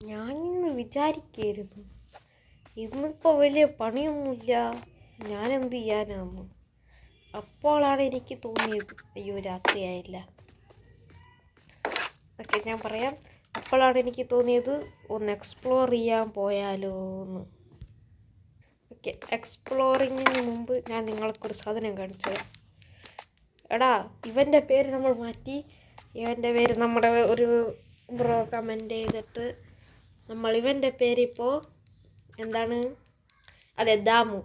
ഞാനിന്ന് വിചാരിക്കരുത്, ഇന്നിപ്പോൾ വലിയ പണിയൊന്നുമില്ല, ഞാനെന്ത് ചെയ്യാനാന്ന്. അപ്പോഴാണ് എനിക്ക് തോന്നിയത്, അയ്യോ രാത്രിയായില്ല. ഓക്കെ, ഞാൻ പറയാം. അപ്പോഴാണ് എനിക്ക് തോന്നിയത് ഒന്ന് എക്സ്പ്ലോർ ചെയ്യാൻ പോയാലോ എന്ന്. ഓക്കെ, എക്സ്പ്ലോറിങ്ങിന് മുമ്പ് ഞാൻ നിങ്ങൾക്കൊരു സാധനം കാണിച്ചത്. എടാ, ഇവൻ്റെ പേര് നമ്മൾ മാറ്റി. ഇവൻ്റെ പേര് നമ്മുടെ ഒരു ബ്രോ കമൻറ്റ് ചെയ്തിട്ട് നമ്മൾ ഇവൻ്റെ പേരിപ്പോൾ എന്താണ്, അതെ ദാമു.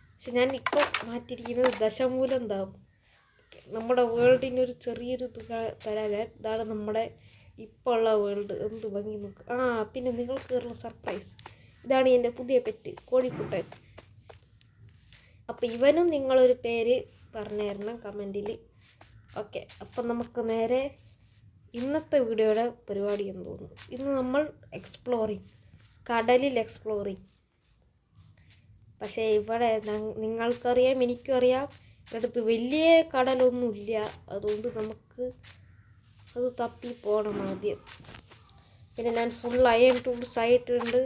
പക്ഷെ ഞാൻ ഇപ്പോൾ മാറ്റിയിരിക്കുന്നത് ദശമൂലം ദാമു. നമ്മുടെ വേൾഡിനൊരു ചെറിയൊരു തുക തരാൻ. ഇതാണ് നമ്മുടെ ഇപ്പോൾ ഉള്ള വേൾഡ്. എന്ത് ഭംഗി നോക്ക്. പിന്നെ നിങ്ങൾക്ക് കയറുന്ന സർപ്രൈസ്, ഇതാണ് എൻ്റെ പുതിയ പെറ്റ് കോഴിക്കുട്ടൻ. അപ്പോൾ ഇവനും നിങ്ങളൊരു പേര് പറഞ്ഞു തരണം കമൻറ്റിൽ. ഓക്കെ, അപ്പം നമുക്ക് നേരെ ഇന്നത്തെ വീഡിയോയുടെ പരിപാടി എന്ന് തോന്നുന്നു. ഇന്ന് നമ്മൾ എക്സ്പ്ലോറിങ്, കടലിൽ എക്സ്പ്ലോറിങ്. പക്ഷേ ഇവിടെ നിങ്ങൾക്കറിയാം, എനിക്കും അറിയാം, അടുത്ത് വലിയ കടലൊന്നുമില്ല. അതുകൊണ്ട് നമുക്ക് അത് തപ്പി പോകണം ആദ്യം. പിന്നെ ഞാൻ ഫുൾ അയൺ ടൂൾസ് ആയിട്ടുണ്ട്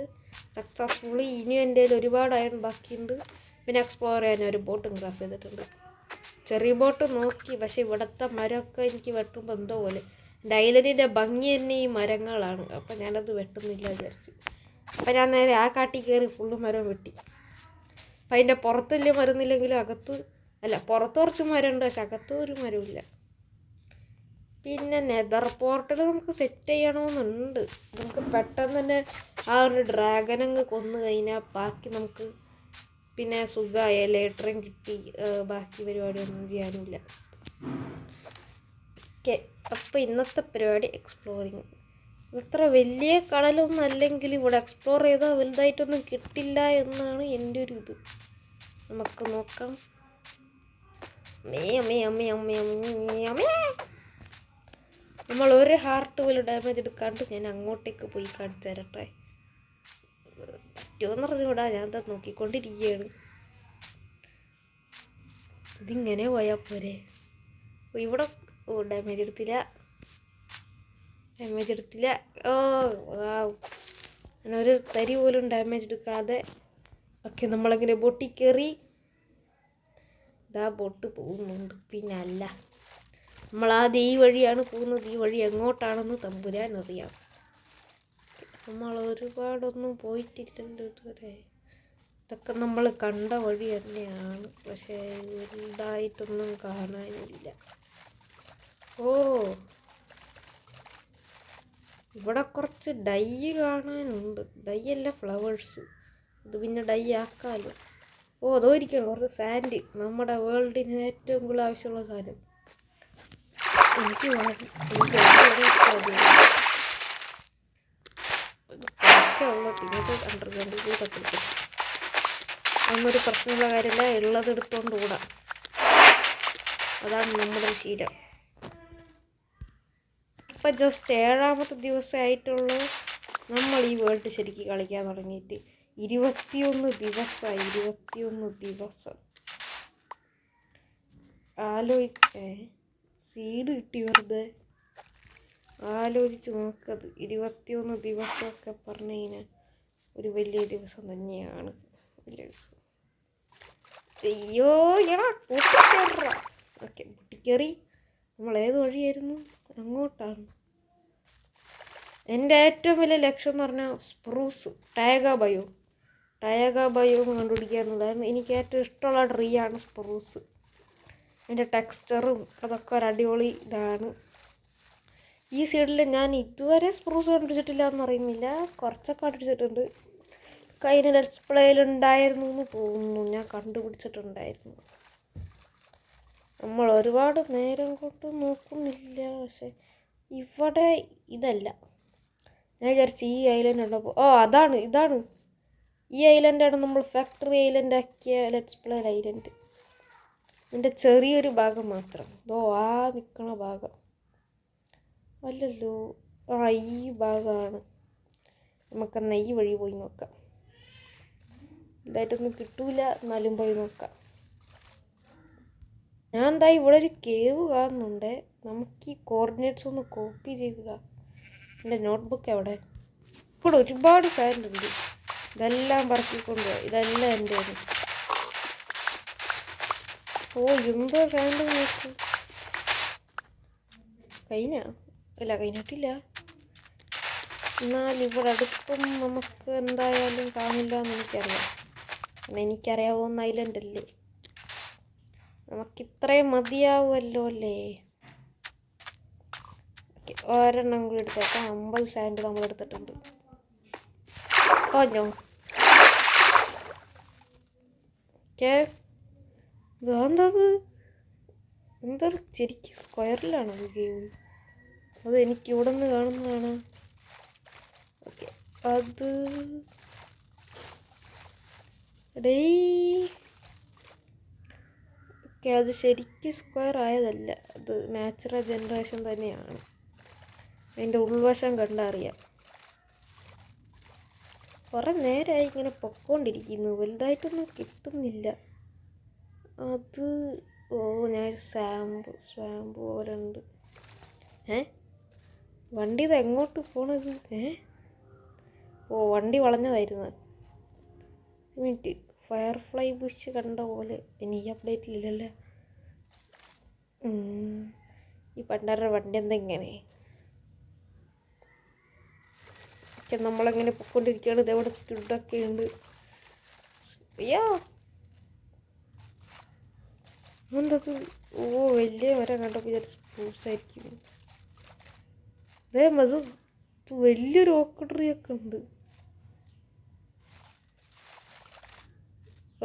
സക്സസ്ഫുള്ളി. ഇനിയും എൻ്റെ കയ്യിൽ ഒരുപാട് അയൺ ബാക്കിയുണ്ട്. പിന്നെ എക്സ്പ്ലോർ ചെയ്യാൻ ഒരു ബോട്ടും ക്രാഫ്റ്റ് ചെയ്തിട്ടുണ്ട്. ചെറിയ ബോട്ട് നോക്കി, പക്ഷേ ഇവിടുത്തെ മരമൊക്കെ എനിക്ക് വെട്ടുമ്പോൾ എന്തോ പോലെ. എൻ്റെ ഐലൻഡിൻ്റെ ഭംഗി തന്നെ ഈ മരങ്ങളാണ്. അപ്പം ഞാനത് വെട്ടുന്നില്ല വിചാരിച്ച്. അപ്പം ഞാൻ നേരെ ആ കാട്ടി കയറി ഫുള്ള് മരം വെട്ടി. അപ്പം അതിൻ്റെ പുറത്തില്ല മരുന്നില്ലെങ്കിലും അകത്ത്, അല്ല പുറത്ത് കുറച്ച് മരമുണ്ട്, പക്ഷെ അകത്ത് ഒരു മരമില്ല. പിന്നെ നെതർ പോർട്ടൽ നമുക്ക് സെറ്റ് ചെയ്യണമെന്നുണ്ട്. നമുക്ക് പെട്ടെന്ന് തന്നെ ആ ഒരു ഡ്രാഗനങ്ങ് കൊന്നു കഴിഞ്ഞാൽ ബാക്കി നമുക്ക് പിന്നെ സുഖമായ ലേറ്ററും കിട്ടി, ബാക്കി പരിപാടിയൊന്നും ചെയ്യാനുമില്ല. ഓക്കെ, അപ്പോൾ ഇന്നത്തെ പരിപാടി എക്സ്പ്ലോറിങ്. ഇത്ര വലിയ കടലൊന്നും അല്ലെങ്കിൽ ഇവിടെ എക്സ്പ്ലോർ ചെയ്താൽ വലുതായിട്ടൊന്നും കിട്ടില്ല എന്നാണ് എൻ്റെ ഒരു ഇത്. നമുക്ക് നോക്കാം. നമ്മൾ ഒരു ഹാർട്ട് പോലും ഡാമേജ് എടുക്കാണ്ട് ഞാൻ അങ്ങോട്ടേക്ക് പോയി കാണിച്ചു തരട്ടെ. പറ്റുമെന്ന് പറഞ്ഞുകൂടാ, ഞാൻ എന്താ നോക്കിക്കൊണ്ടിരിക്കുകയാണ്. ഇതിങ്ങനെ പോയാൽ പോരെ. ഇവിടെ ഡാമേജ് എടുത്തില്ല. ഞാനൊരു തരി പോലും ഡാമേജ് എടുക്കാതെ. ഓക്കെ, നമ്മളങ്ങനെ ബോട്ടിൽ കയറി. ഇതാ ബോട്ട് പോകുന്നുണ്ട്. പിന്നെ അല്ല, നമ്മളാദ്യം ഈ വഴിയാണ് പോകുന്നത്. ഈ വഴി എങ്ങോട്ടാണെന്ന് തമ്പുരാൻ അറിയാം. നമ്മൾ ഒരുപാടൊന്നും പോയിട്ടില്ലല്ലോ ഇതുവരെ. ഇതൊക്കെ നമ്മൾ കണ്ട വഴി തന്നെയാണ്, പക്ഷേ വലുതായിട്ടൊന്നും കാണാനില്ല. ഇവിടെ കുറച്ച് ഡൈ കാണാനുണ്ട്. ഡൈ അല്ല, ഫ്ലവേഴ്സ്. ഇത് പിന്നെ ഡൈ ആക്കാമല്ലോ. അതോ ഇരിക്കണം കുറച്ച് സാൻഡ്. നമ്മുടെ വേൾഡിന് ഏറ്റവും കൂടുതൽ ആവശ്യമുള്ള സാധനം എനിക്ക് അതൊന്നൊരു പ്രശ്നമുള്ള കാര്യമില്ല. ഉള്ളത് എടുത്തോണ്ട് കൂടാ, അതാണ് നമ്മുടെ ശീലം. ഇപ്പം ജസ്റ്റ് 7ാമത്തെ ദിവസമായിട്ടുള്ളൂ നമ്മൾ ഈ വേൾഡ് ശരിക്കും കളിക്കാൻ തുടങ്ങിയിട്ട്. 21 ദിവസം സീഡ് കിട്ടി വെറുതെ. ആലോചിച്ച് നോക്കത്. 21 ദിവസമൊക്കെ പറഞ്ഞു കഴിഞ്ഞാൽ ഒരു വലിയ ദിവസം തന്നെയാണ്. അയ്യോ പൊട്ടിക്കേറ. ഓക്കെ, പൊട്ടിക്കേറി. നമ്മൾ ഏത് വഴിയായിരുന്നു? അങ്ങോട്ടാണ്. എൻ്റെ ഏറ്റവും വലിയ ലക്ഷ്യം എന്ന് പറഞ്ഞാൽ സ്പ്രൂസ് ടയഗ ബയോ കണ്ടുപിടിക്കുക എന്നതായിരുന്നു. എനിക്ക് ഏറ്റവും ഇഷ്ടമുള്ള ട്രീ ആണ് സ്പ്രൂസ്. അതിൻ്റെ ടെക്സ്ചറും അതൊക്കെ ഒരു അടിപൊളി ഇതാണ്. ഈ സൈഡിൽ ഞാൻ ഇതുവരെ സ്പ്രൂസ് കണ്ടുപിടിച്ചിട്ടില്ല എന്ന് പറയുന്നില്ല, കുറച്ചൊക്കെ കണ്ടുപിടിച്ചിട്ടുണ്ട്. കഴിഞ്ഞ ലെറ്റ്സ് പ്ലേയിലുണ്ടായിരുന്നു എന്ന് തോന്നുന്നു, ഞാൻ കണ്ടുപിടിച്ചിട്ടുണ്ടായിരുന്നു. നമ്മൾ ഒരുപാട് നേരം കൊണ്ട് നോക്കുന്നില്ല. പക്ഷെ ഇവിടെ ഇതല്ല, ഞാൻ വിചാരിച്ചു ഈ ഐലൻഡ് ഉണ്ടപ്പോൾ. ഇതാണ് ഈ ഐലൻഡാണ് നമ്മൾ ഫാക്ടറി ഐലൻഡ് ആക്കിയ ലെറ്റ്സ് പ്ലേ ഐലൻഡ്. ഇതിൻ്റെ ചെറിയൊരു ഭാഗം മാത്രം. നിൽക്കണ ഭാഗം അല്ലല്ലോ, ഈ ഭാഗമാണ്. നമുക്കെന്നാൽ ഈ വഴി പോയി നോക്കാം. ഇതായിട്ടൊന്നും കിട്ടൂല, എന്നാലും പോയി നോക്കാം. ഞാൻ എന്താ ഇവിടെ ഒരു കേവ് കാണുന്നുണ്ട്. നമുക്ക് ഈ കോർഡിനേറ്റ്സ് ഒന്ന് കോപ്പി ചെയ്തതാ. എൻ്റെ നോട്ട്ബുക്ക് എവിടെ? ഇവിടെ ഒരുപാട് സാൻഡ് ഉണ്ട്. ഇതെല്ലാം പറക്കിക്കൊണ്ട് ഇതെല്ലാം എൻ്റെ. ഓ എന്തോ സാൻഡ് നോക്ക്. അല്ല കഴിഞ്ഞിട്ടില്ല. എന്നാൽ ഇവിടെ അടുത്തും നമുക്ക് എന്തായാലും കാണില്ല എന്ന് എനിക്കറിയാം. എനിക്കറിയാവുന്ന ഐലൻഡ് അല്ലേ, നമുക്കിത്രയും മതിയാവുമല്ലോ അല്ലേ. ഒരെണ്ണം കൂടി എടുത്തേക്കാം. 50 സാൻഡ് നമ്മൾ എടുത്തിട്ടുണ്ട്. ഓഞ്ഞോ എന്തത് എന്തൊരു ശരിക്കും സ്ക്വയറിലാണ് ഗെയിം. അത് എനിക്ക് ഇവിടെ നിന്ന് കാണുന്നതാണ്. ഓക്കെ അത് ഓക്കെ അത് ശരിക്കും സ്ക്വയർ ആയതല്ല, അത് നാച്ചുറൽ ജനറേഷൻ തന്നെയാണ്. അതിൻ്റെ ഉൾവശം കണ്ടറിയാം. കുറേ നേരമായി ഇങ്ങനെ പൊക്കോണ്ടിരിക്കുന്നു, വലുതായിട്ടൊന്നും കിട്ടുന്നില്ല. അത് ഞാൻ സ്വാമ്പ് പോലെ ഉണ്ട്. വണ്ടി ഇത് എങ്ങോട്ട് പോണത്? വണ്ടി വളഞ്ഞതായിരുന്നു. മിനിറ്റ്, ഫയർഫ്ലൈ ബുഷ് കണ്ട പോലെ ഇനി ഈ അപ്ഡേറ്റിലില്ലല്ലോ. ഈ പണ്ടാരുടെ വണ്ടി എന്തെങ്ങനെ നമ്മളെങ്ങനെ പൊയ്ക്കൊണ്ടിരിക്കുകയാണ്. ഇതെവിടെ സ്കിഡൊക്കെ ഉണ്ട്. അയ്യോ എന്തത്? വലിയ മരം കണ്ടപ്പോൾ വിചാരിച്ചു ഫ്രൂട്ട്സ് ആയിരിക്കും. അത് വലിയൊരു ഓക്കട്രിയൊക്കെ ഉണ്ട്.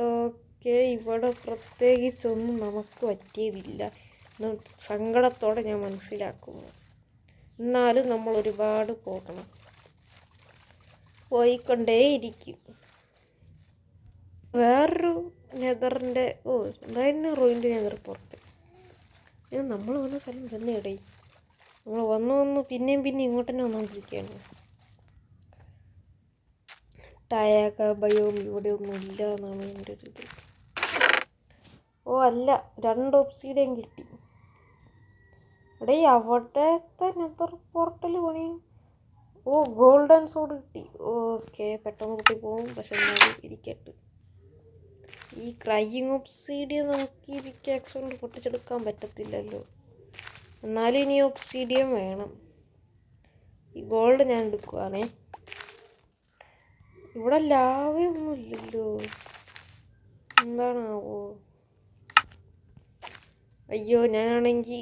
ഓക്കെ, ഇവിടെ പ്രത്യേകിച്ചൊന്നും നമുക്ക് പറ്റിയതില്ല എന്ന് സങ്കടത്തോടെ ഞാൻ മനസ്സിലാക്കുന്നു. എന്നാലും നമ്മൾ ഒരുപാട് പോകണം, പോയിക്കൊണ്ടേയിരിക്കും. വേറൊരു നെതറിൻ്റെ എന്തായിരുന്നു റോയിൻ്റെ നെതർ പുറത്ത് നമ്മൾ വന്ന സ്ഥലം തന്നെ ഇടയി. നമ്മൾ വന്ന് പിന്നെയും ഇങ്ങോട്ട് തന്നെ വന്നുകൊണ്ടിരിക്കുകയാണ്. ടയാക ബയോം ഇവിടെ ഒന്നും ഇല്ല എന്നാണ് എൻ്റെ ഒരു ഇത്. അല്ല, 2 ഒബ്സിഡിയൻ കിട്ടി. അവിടത്തെ നെതർ പോർട്ടൽ പണിയും. ഗോൾഡൻ സോഡ് കിട്ടി. ഓക്കെ, പെട്ടെന്ന് കുട്ടി പോകും, പക്ഷെ എന്നാലും ഇരിക്കട്ടെ. ഈ ക്രൈയിങ് ഒബ്സീഡിയൻ നമുക്ക് ഈ പിക്കാക്സ് കൊണ്ട് പൊട്ടിച്ചെടുക്കാൻ പറ്റത്തില്ലല്ലോ. എന്നാലും ഇനി ഒബ്സീഡിയൻ വേണം. ഈ ഗോൾഡ് ഞാൻ എടുക്കുവാണേ. ഇവിടെ ലാവയൊന്നും ഇല്ലല്ലോ, എന്താണാവോ. അയ്യോ, ഞാനാണെങ്കിൽ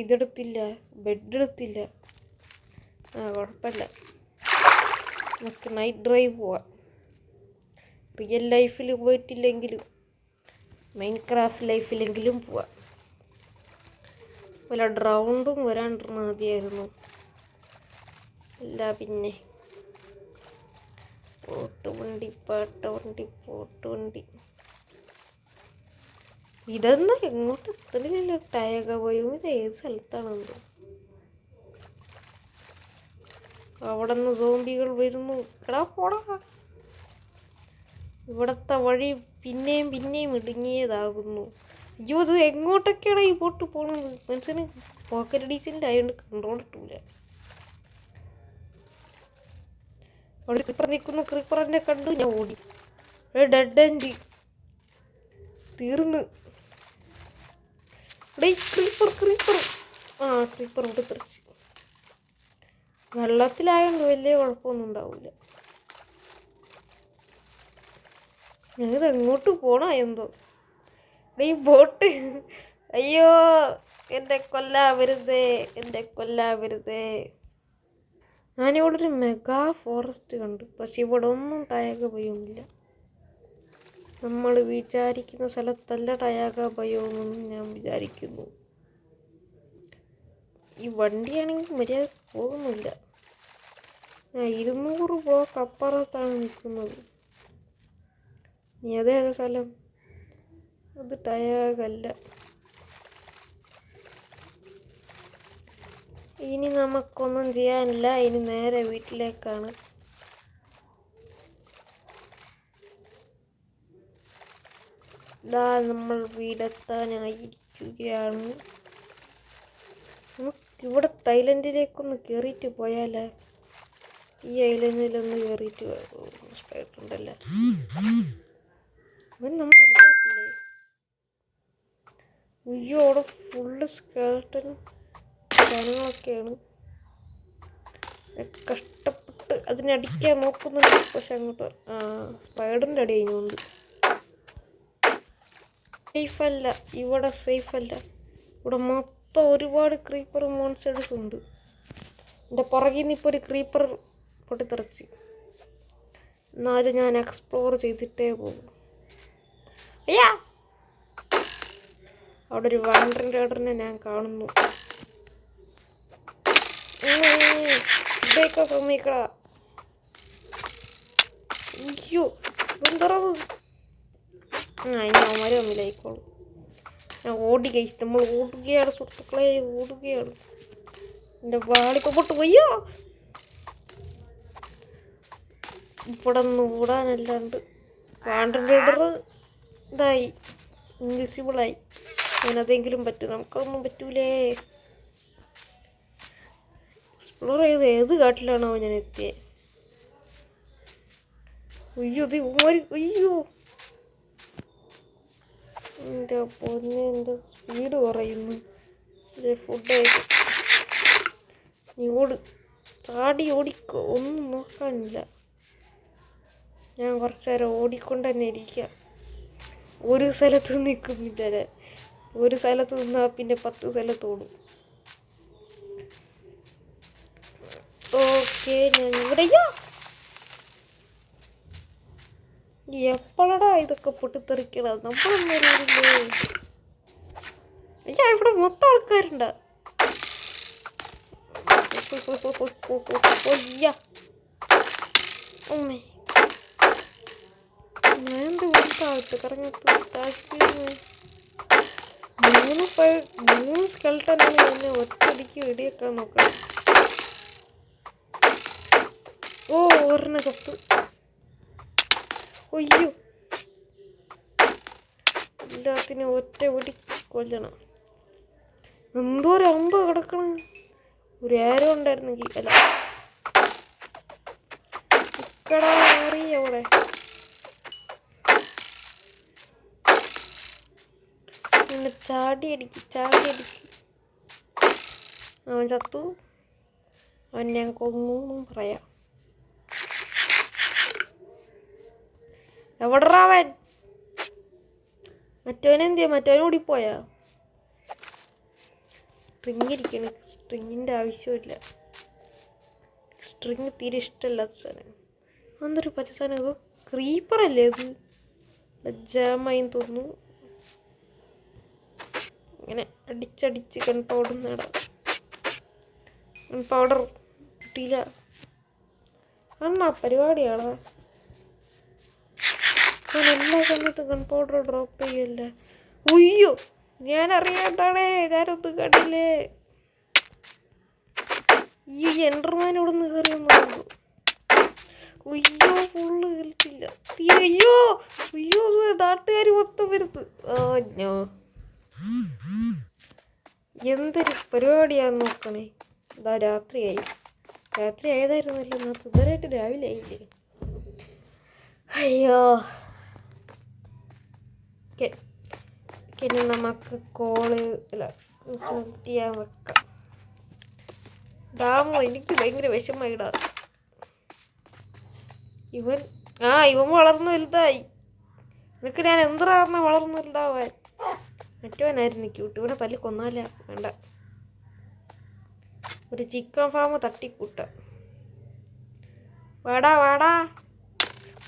ഇതെടുത്തില്ല, ബെഡ് എടുത്തില്ല. കുഴപ്പമില്ല, നമുക്ക് നൈറ്റ് ഡ്രൈവ് പോവാം. റിയൽ ലൈഫിൽ പോയിട്ടില്ലെങ്കിലും മൈൻക്രാഫ്റ്റ് ലൈഫിലെങ്കിലും പോവാം. വല്ല ഡ്രൗണ്ടും വരാൻ മതിയായിരുന്നു. അല്ല പിന്നെ പോട്ടുവണ്ടി പോട്ടുവണ്ടി ഇതൊന്നും എങ്ങോട്ട് എത്തണില്ലല്ലോ. ടയക പോയും ഇത് ഏത് സ്ഥലത്താണെന്തോ. അവിടെ നിന്ന് സോംബികൾ വരുന്നു. എടാ പോടാ. ഇവിടത്തെ വഴി പിന്നെയും ഇടുങ്ങിയതാകുന്നു. അയ്യോ, അത് എങ്ങോട്ടൊക്കെയാണ് ഈ ബോട്ട് പോണത്? മനുഷ്യന് പോക്കറ്റ് ഡീസൻ്റ് ആയതുകൊണ്ട് കൺട്രോൾ കിട്ടൂല. അവിടെ ക്രീപ്പർ നിൽക്കുന്നു. ക്രീപ്പറിനെ കണ്ടു ഞാൻ ഓടി. ഡെഡ് എൻഡ് തീർന്ന്. ക്രീപ്പർ ക്രീപ്പർ ഇവിടെ തെറിച്ച്. വെള്ളത്തിലായതുകൊണ്ട് വലിയ കുഴപ്പമൊന്നും ഉണ്ടാവില്ല. ഞങ്ങൾ എങ്ങോട്ട് പോണോ എന്തോ. ഈ ബോട്ട് അയ്യോ, എന്നെ കൊല്ലാവരുതേ. ഞാനിവിടെ ഒരു മെഗാ ഫോറസ്റ്റ് കണ്ടു, പക്ഷെ ഇവിടെ ഒന്നും ടയാക ഭയമില്ല. നമ്മൾ വിചാരിക്കുന്ന സ്ഥലത്തല്ല ടയാക ഭയമെന്ന് ഞാൻ വിചാരിക്കുന്നു. ഈ വണ്ടിയാണെങ്കിൽ മര്യാദ പോകുന്നില്ല. 200 ബ്ലോക്ക് അപ്പുറത്താണ് നിൽക്കുന്നത്. നീ അതേത് സ്ഥലം? അത് ടയാകല്ല. ഇനി നമുക്കൊന്നും ചെയ്യാനില്ല, ഇനി നേരെ വീട്ടിലേക്കാണ്. നമ്മൾ വീടെത്താനായിരിക്കുകയാണ്. നമുക്കിവിടെ തൈലൻഡിലേക്കൊന്ന് കയറിയിട്ട് പോയാലോ? ഈ ഐലൻഡിലൊന്ന് കയറിയിട്ട് സ്പൈഡറുണ്ടല്ലേ. അവൻ നമ്മൾ അടിക്കാറില്ലേ? അയ്യോ അവിടെ ഫുള്ള് സ്കെൽട്ടനും സാധനങ്ങളൊക്കെയാണ്. കഷ്ടപ്പെട്ട് അതിനടിക്കാൻ നോക്കുന്നുണ്ട്. പക്ഷെ അങ്ങോട്ട് സ്പൈഡറിൻ്റെ അടി കഴിഞ്ഞുകൊണ്ട് സേഫല്ല. ഇവിടെ സേഫല്ല. ഇവിടെ മൊത്തം ഒരുപാട് ക്രീപ്പർ മോൺസ്റ്റേഴ്സ് ഉണ്ട്. എൻ്റെ പുറകിൽ നിന്ന് ഇപ്പോൾ ഒരു ക്രീപ്പർ പൊട്ടിത്തെറിച്ച്. എന്നാലും ഞാൻ എക്സ്പ്ലോർ ചെയ്തിട്ടേ പോകും. അയ്യാ അവിടെ ഒരു വാൻഡറിങ് റൈഡറിനെ ഞാൻ കാണുന്നു. ഇതേക്കാ സമ്മതിക്കടാ. അയ്യോ എന്തറവ്. ഇനി അവന്മാരെ തമ്മിലായിക്കോളും. ഞാൻ നമ്മൾ ഓടുകയാണ് സുഹൃത്തുക്കളെ, ഓടുകയാണ്. എൻ്റെ വാളിപ്പോൾ പൊട്ടു. അയ്യോ ഇവിടെ നിന്ന് ഓടാനല്ലാണ്ട് വാൻഡറിങ് റൈഡർ ഇതായി ഇൻവിസിബിളായി. അതിനതെങ്കിലും പറ്റും, നമുക്കൊന്നും പറ്റൂലേ. എക്സ്പ്ലോർ ചെയ്ത് ഏത് കാട്ടിലാണോ ഞാൻ എത്തിയത്? അയ്യോ ഇത് അയ്യോ എൻ്റെ പൊന്നെ, എൻ്റെ സ്പീഡ് കുറയുന്നു. ഫുഡായിട്ട് നീ ഓട്, ചാടി ഓടിക്കോ, ഒന്നും നോക്കാനില്ല. ഞാൻ കുറച്ച് നേരം ഓടിക്കൊണ്ട് തന്നെ ഇരിക്കുക. ഒരു സ്ഥലത്ത് നിൽക്കുന്നില്ല. ഒരു സ്ഥലത്ത് നിന്നാൽ പിന്നെ 10 സ്ഥലത്തോടും. ഓക്കെ ഞാൻ ഇവിടെയോ എപ്പോഴടാ ഇതൊക്കെ പൊട്ടിത്തെറിക്കണത്? നമ്മളൊന്നും അറിയില്ലേ. അയ്യാ ഇവിടെ മൊത്തം ആൾക്കാരുണ്ട്. ഞാൻ താഴത്ത് കറങ്ങത്ത് 3 സ്കെൽട്ടനാണ് എന്നെ ഒറ്റയടിക്ക് വെടിയേക്കാൻ നോക്കണം. ഓ ഒരെണ്ണം ചത്തു. അയ്യോ എല്ലാത്തിനും ഒറ്റ വെടി കൊല്ലണം. എന്തോ ഒരു അമ്പ് കിടക്കണം. ഒരു ഏരോ ഉണ്ടായിരുന്നെങ്കിൽ. അല്ല ഇക്കടാ മാറി അവിടെ. ചാടി അടിക്ക്. അവൻ ചത്തു. അവൻ ഞാൻ കൊന്നു പറയാം. എവിടെറാവൻ? മറ്റവനെന്തിയാ? മറ്റവൻ ഓടിപ്പോയാ? സ്ട്രിങ് ഇരിക്കണം. സ്ട്രിങ്ങിൻ്റെ ആവശ്യമില്ല. സ്ട്രിങ് തീരെ ഇഷ്ടമല്ലാത്ത സാധനം. അതൊരു പച്ച സാധനം. ഇത് ക്രീപ്പറല്ലേ? അത് ജാമായി തോന്നുന്നു. ഇങ്ങനെ അടിച്ചടിച്ച് ഗൺ പൗഡർ നേടാം. ഗൺ പൗഡർ കിട്ടിയില്ല. അന്നാ പരിപാടിയാണോ? ഞാൻ എല്ലാ സമയത്തും ഗൺ പൗഡർ ഡ്രോപ്പ് ചെയ്യല്ലേ. ഉയ്യോ ഞാൻ അറിയാണ്ടാണേ. ഞാനൊന്നും കണ്ടില്ലേ. ഈ എൻഡർമാൻ ഇവിടെ നിന്ന് കയറിയൊന്നും. ഉയ്യോ ഫുള്ള് കളിച്ചില്ല തീരെ. അയ്യോ നാട്ടുകാർ മൊത്തം വരുത്ത്. എന്തൊരു പരിപാടിയാന്ന് നോക്കണേ. ഇതാ രാത്രി ആയതായിരുന്നല്ലോ. എന്നാൽ ഇതുവരെയായിട്ട് രാവിലെ ആയില്ലേ. അയ്യോ പിന്നെ നമുക്ക് സ്മെൽറ്റ് ചെയ്യാൻ വെക്കാം. ഡാമോ എനിക്ക് ഭയങ്കര വിഷമമായിടാ. ഇവൻ വളർന്നു വലുതായി. നിനക്ക് ഞാൻ എന്തിനാ വളർന്നു വലുതാവാൻ? മറ്റവനായിരുന്നു ക്യൂട്ട്. ഇവിടെ തല്ലി കൊന്നാല വേണ്ട. ഒരു ചിക്കൻ ഫാം തട്ടിക്കൂട്ട. വാടാ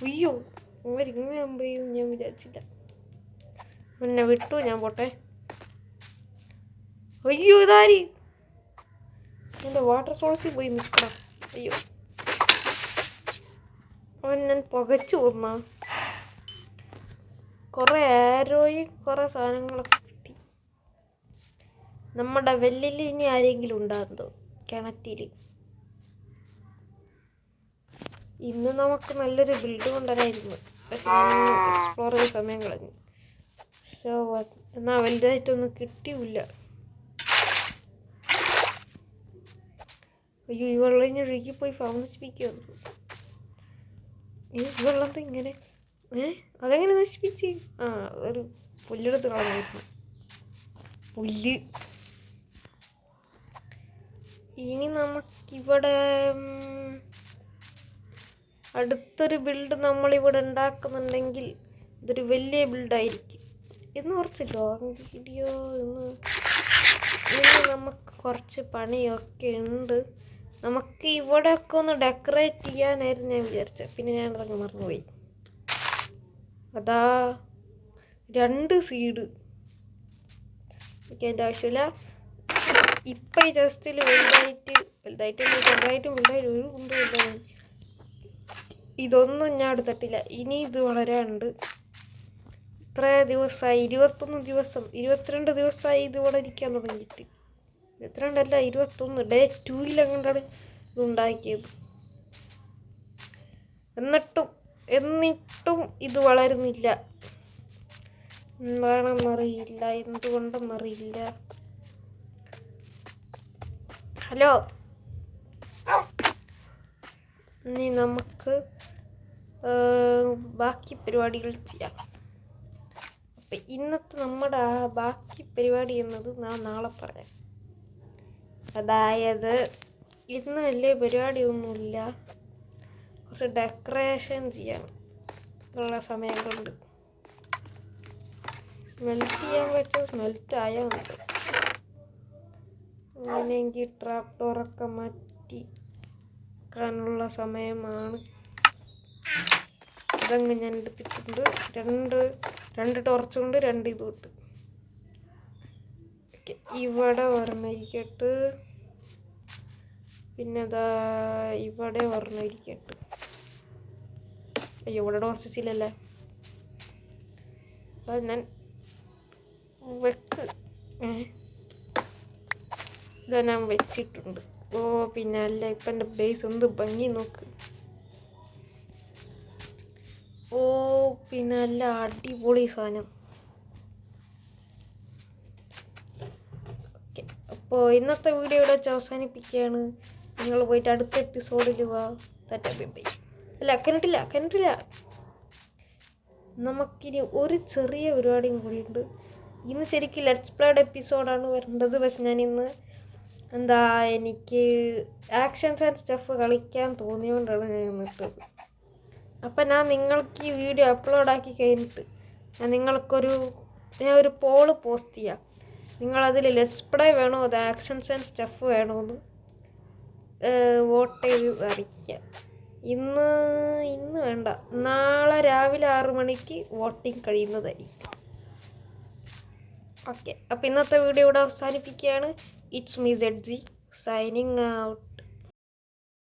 അയ്യോ ഇങ്ങനെ ഞാൻ വിചാരിച്ചില്ല. എന്നെ വിട്ടു, ഞാൻ പോട്ടെ. അയ്യോ ഇതാരി എൻ്റെ വാട്ടർ സോഴ്സിൽ പോയി നിൽക്കണം. അയ്യോ അവൻ ഞാൻ പുകച്ചു കൊന്ന. കുറേ ആരോയും കുറേ സാധനങ്ങളൊക്കെ കിട്ടി. നമ്മുടെ വെല്ലിൽ ഇനി ആരെങ്കിലും ഉണ്ടാകുന്നോ കിണറ്റിൽ? ഇന്ന് നമുക്ക് നല്ലൊരു ബിൽഡ് കൊണ്ടുവരായിരുന്നു. പക്ഷെ ഞാനൊന്ന് എക്സ്പ്ലോർ ചെയ്ത സമയം കളഞ്ഞു. എന്നാൽ വലുതായിട്ടൊന്നും കിട്ടിയില്ല. അയ്യോ ഈ വെള്ളം ഇനി ഒഴുകി പോയി ഫാം നശിപ്പിക്കുകയാണ്. ഈ വെള്ളത്തെ ഇങ്ങനെ അതെങ്ങനെ നശിപ്പിച്ച്? ഒരു പുല്ലെടുത്ത് കളഞ്ഞിരുന്നു. പുല്ല്. ഇനി നമുക്കിവിടെ അടുത്തൊരു ബിൽഡ് നമ്മളിവിടെ ഉണ്ടാക്കുന്നുണ്ടെങ്കിൽ ഇതൊരു വലിയ ബിൽഡായിരിക്കും. ഇന്ന് കുറച്ച് ലോങ് വീഡിയോ ഇന്ന് നമുക്ക് കുറച്ച് പണിയൊക്കെ ഉണ്ട്. നമുക്ക് ഇവിടെയൊക്കെ ഒന്ന് ഡെക്കറേറ്റ് ചെയ്യാനായിരുന്നു ഞാൻ വിചാരിച്ചത്. പിന്നെ ഞാൻ അതങ്ങ് മറന്നുപോയി. അതാ 2 സീഡ് എനിക്ക് ആവശ്യമില്ല. ഇപ്പം ഈ ജസ്റ്റിൽ വലുതായിട്ടും ഒരു കുന്തമില്ല. ഇതൊന്നും ഞാൻ എടുത്തിട്ടില്ല. ഇനി ഇത് വളരാനുണ്ട്. ഇത്ര ദിവസമായി 21 ദിവസം 22 ദിവസമായി ഇത് ഇവിടെ ഇരിക്കാൻ തുടങ്ങിയിട്ട്. 22 അല്ല 21 ഡേ 2-ലെങ്ങാണ്ടാണ് ഇതുണ്ടാക്കിയത്. എന്നിട്ടും ഇത് വളരുന്നില്ല. എന്താണെന്നറിയില്ല, എന്തുകൊണ്ടെന്നറിയില്ല. ഹലോ, ഇനി നമുക്ക് ബാക്കി പരിപാടികൾ ചെയ്യാം. അപ്പം ഇന്നത്തെ നമ്മുടെ ബാക്കി പരിപാടി എന്നത് ഞാൻ നാളെ പറയാം. അതായത് ഇന്ന് വലിയ പരിപാടിയൊന്നുമില്ല, കുറച്ച് ഡെക്കറേഷൻ ചെയ്യാൻ ഉള്ള സമയം കൊണ്ട്. സ്മെൽറ്റ് ചെയ്യാൻ വെച്ചാൽ സ്മെൽറ്റ് ആയാൽ മതി. അങ്ങനെയെങ്കിൽ ട്രാപ്പ് ഡോറൊക്കെ മാറ്റിക്കാനുള്ള സമയമാണ്. അതങ്ങ് ഞാൻ എടുത്തിട്ടുണ്ട്. രണ്ട് ടോർച്ച് കൊണ്ട് 2 ഇത് ഇട്ട്. ഇവിടെ ഒരെണ്ണിരിക്കട്ട്, പിന്നെ ഇവിടെ ഒരെണ്ണിരിക്കട്ട്. അയ്യോ ഇവിടെ ടോർച്ചസ് ഇല്ലല്ലേ. അത് ഞാൻ ഇതാ ഞാൻ വെച്ചിട്ടുണ്ട്. പിന്നെ അല്ല, ഇപ്പം എൻ്റെ ബേസ് എന്ത് ഭംഗി നോക്ക്. പിന്നെ അല്ല അടിപൊളി സാധനം. ഓക്കെ, അപ്പോൾ ഇന്നത്തെ വീഡിയോ ഇവിടെ വെച്ച് അവസാനിപ്പിക്കുകയാണ്. നിങ്ങൾ പോയിട്ട് അടുത്ത എപ്പിസോഡിൽ വാ. ബൈ. അല്ല കണ്ടിട്ടില്ല. നമുക്കിനി ഒരു ചെറിയ പരിപാടിയും കൂടിയുണ്ട്. ഇന്ന് ശരിക്കും ലെറ്റ്സ് പ്ലേയുടെ എപ്പിസോഡാണ് വരേണ്ടത്. പക്ഷെ ഞാൻ ഇന്ന് എനിക്ക് ആക്ഷൻസ് ആൻഡ് സ്റ്റഫ് കളിക്കാൻ തോന്നിയോണ്ടാണ് ഞാൻ നിന്നിട്ടത്. അപ്പം ഞാൻ നിങ്ങൾക്ക് ഈ വീഡിയോ അപ്ലോഡാക്കി കഴിഞ്ഞിട്ട് ഞാൻ ഒരു പോള് പോസ്റ്റ് ചെയ്യാം. നിങ്ങളതിൽ ലെറ്റ്സ് പ്ലേ വേണോ അത് ആക്ഷൻസ് ആൻഡ് സ്റ്റഫ് വേണമെന്ന് വോട്ട് ചെയ്ത് അറിയിക്കുക. ഇന്ന് വേണ്ട, നാളെ രാവിലെ 6 മണിക്ക് വോട്ടിംഗ് കഴിയുന്നതായിരിക്കും. ഓക്കെ, അപ്പോൾ ഇന്നത്തെ വീഡിയോ ഇവിടെ അവസാനിപ്പിക്കുകയാണ്. It's me ZG signing out.